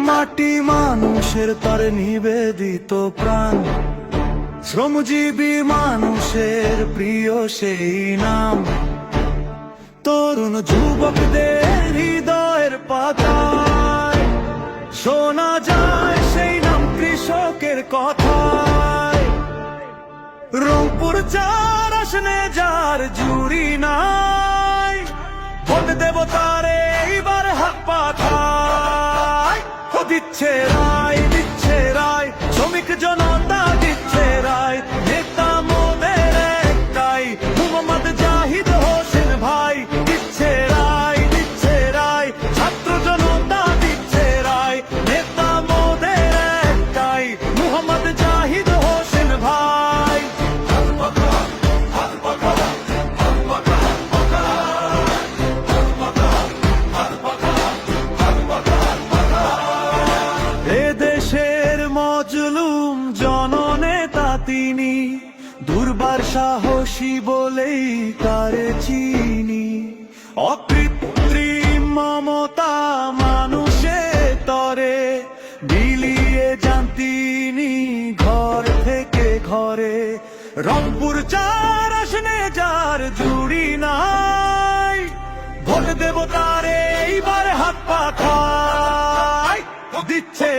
মাটি মানুষের তরে নিবেদিত প্রাণ, শ্রমজীবী মানুষের প্রিয় সেই নাম। তরুণ যুবকদের হৃদয়ের পাতায় শোনা যায় সেই নাম কৃষকের কথায়। রংপুর চার আসনে যার জুড়ি নাই, ভোট দেব তারে এইবার হাত পাখায়। ও দিচ্ছে রায়, দিচ্ছে রায়, শ্রমিক জনতা দিচ্ছে রায়। নেতা মোদের একটাই, মোহাম্মদ জাহিদ হোসেন ভাই। দিচ্ছে রায়, দিচ্ছে রায়, ছাত্র জনতা দিচ্ছে রায়। নেতা মোদের একটাই, মোহাম্মদ জাহিদ হোসেন ভাই। এদেশের মজলুম জননেতা তিনি, দুর্বার সাহসী বলেই তারে চিনি। অকৃত্রিম মমতা মানুষের তরে বিলিয়ে যান তিনি ঘর থেকে ঘরে। রংপুর চার আসনে যার জুড়ি নাই, ভোট দেব তারে এইবার হাত পাখায়। দিচ্ছে